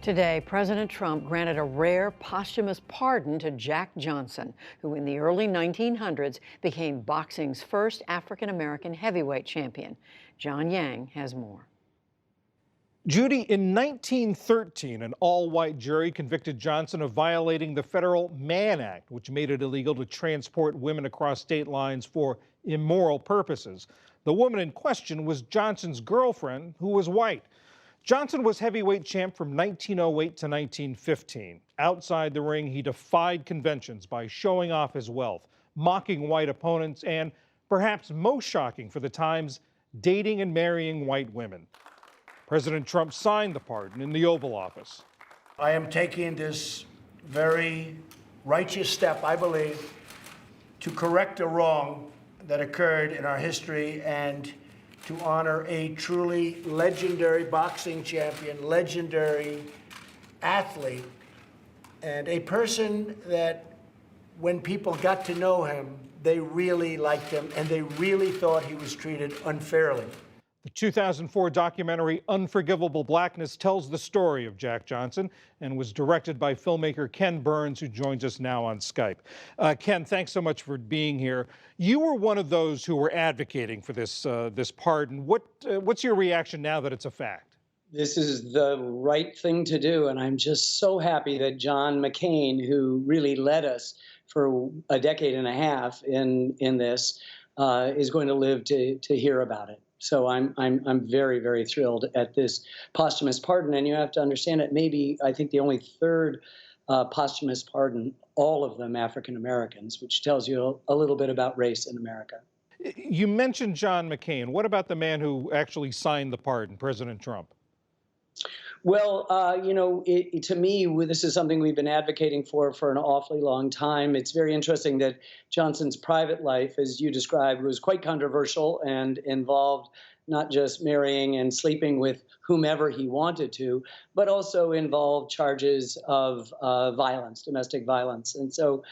Today, President Trump granted a rare posthumous pardon to Jack Johnson, who in the early 1900s became boxing's first African-American heavyweight champion. John Yang has more. Judy, in 1913, an all-white jury convicted Johnson of violating the Federal Mann Act, which made it illegal to transport women across state lines for immoral purposes. The woman in question was Johnson's girlfriend, who was white. Johnson was heavyweight champ from 1908 to 1915. Outside the ring, he defied conventions by showing off his wealth, mocking white opponents, and, perhaps most shocking for the times, dating and marrying white women. President Trump signed the pardon in the Oval Office. I am taking this very righteous step, I believe, to correct a wrong that occurred in our history and to honor a truly legendary boxing champion, legendary athlete, and a person that when people got to know him, they really liked him and they really thought he was treated unfairly. The 2004 documentary Unforgivable Blackness tells the story of Jack Johnson and was directed by filmmaker Ken Burns, who joins us now on Skype. Ken, thanks so much for being here. You were one of those who were advocating for this pardon. What's your reaction now that it's a fact? This is the right thing to do, and I'm just so happy that John McCain, who really led us for a decade and a half in this, is going to live to hear about it. So I'm very, very thrilled at this posthumous pardon. And you have to understand it may be, I think, the only third posthumous pardon, all of them African Americans, which tells you a little bit about race in America. You mentioned John McCain. What about the man who actually signed the pardon, President Trump? Well, to me, this is something we've been advocating for an awfully long time. It's very interesting that Johnson's private life, as you described, was quite controversial and involved not just marrying and sleeping with whomever he wanted to, but also involved charges of violence, domestic violence. And so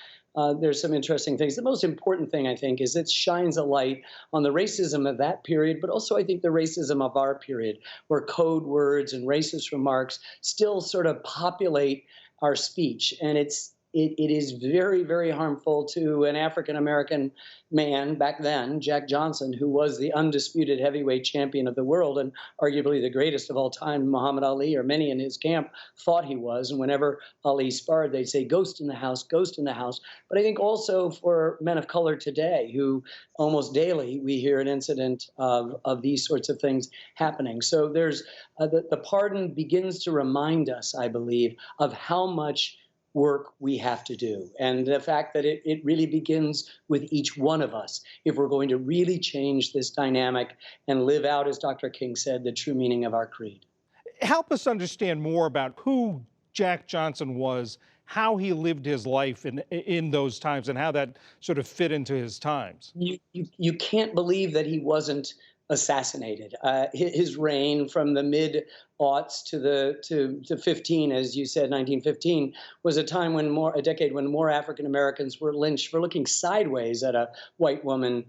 there's some interesting things. The most important thing, I think, is it shines a light on the racism of that period, but also I think the racism of our period, where code words and racist remarks still sort of populate our speech. And it is very, very harmful to an African-American man back then, Jack Johnson, who was the undisputed heavyweight champion of the world and arguably the greatest of all time. Muhammad Ali, or many in his camp, thought he was. And whenever Ali sparred, they'd say, "Ghost in the house, ghost in the house." But I think also for men of color today, who almost daily we hear an incident of these sorts of things happening. So there's the pardon begins to remind us, I believe, of how much work we have to do, and the fact that it really begins with each one of us if we're going to really change this dynamic and live out, as Dr. King said, the true meaning of our creed. Help us understand more about who Jack Johnson was, how he lived his life in those times, and how that sort of fit into his times. You can't believe that he wasn't assassinated. His reign from the mid-aughts to 15, as you said, 1915, was a time when a decade when more African Americans were lynched for looking sideways at a white woman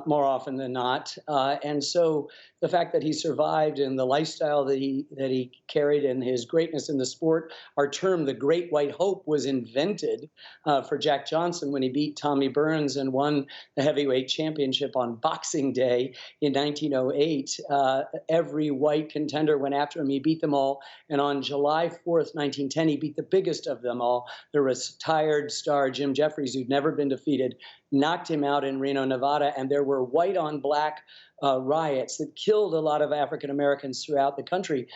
more often than not. And so the fact that he survived and the lifestyle that he carried and his greatness in the sport, our term, the Great White Hope, was invented for Jack Johnson when he beat Tommy Burns and won the heavyweight championship on Boxing Day in 1908. Every white contender went after him. He beat them all. And on July 4th, 1910, he beat the biggest of them all, the retired star Jim Jeffries, who'd never been defeated, knocked him out in Reno, Nevada. And there were white on black riots that killed a lot of African Americans throughout the country,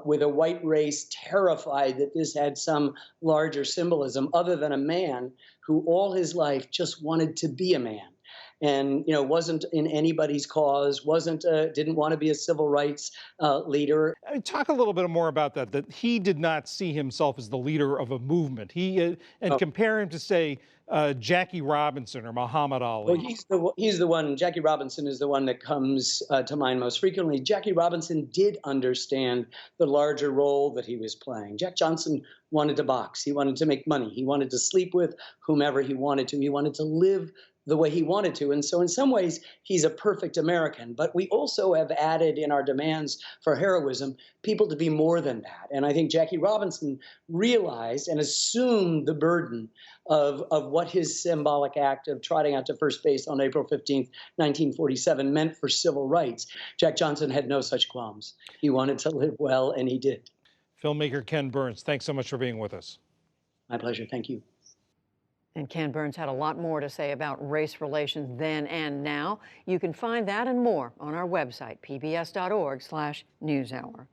with a white race terrified that this had some larger symbolism other than a man who all his life just wanted to be a man. And wasn't in anybody's cause, didn't want to be a civil rights leader. I mean, talk a little bit more about that he did not see himself as the leader of a movement. Compare him to, say, Jackie Robinson or Muhammad Ali. Well, he's the one. Jackie Robinson is the one that comes to mind most frequently. Jackie Robinson did understand the larger role that he was playing. Jack Johnson wanted to box. He wanted to make money. He wanted to sleep with whomever he wanted to. He wanted to live the way he wanted to. And so in some ways, he's a perfect American. But we also have added in our demands for heroism people to be more than that. And I think Jackie Robinson realized and assumed the burden of what his symbolic act of trotting out to first base on April 15th, 1947 meant for civil rights. Jack Johnson had no such qualms. He wanted to live well, and he did. Filmmaker Ken Burns, thanks so much for being with us. My pleasure. Thank you. And Ken Burns had a lot more to say about race relations then and now. You can find that and more on our website, pbs.org/newshour.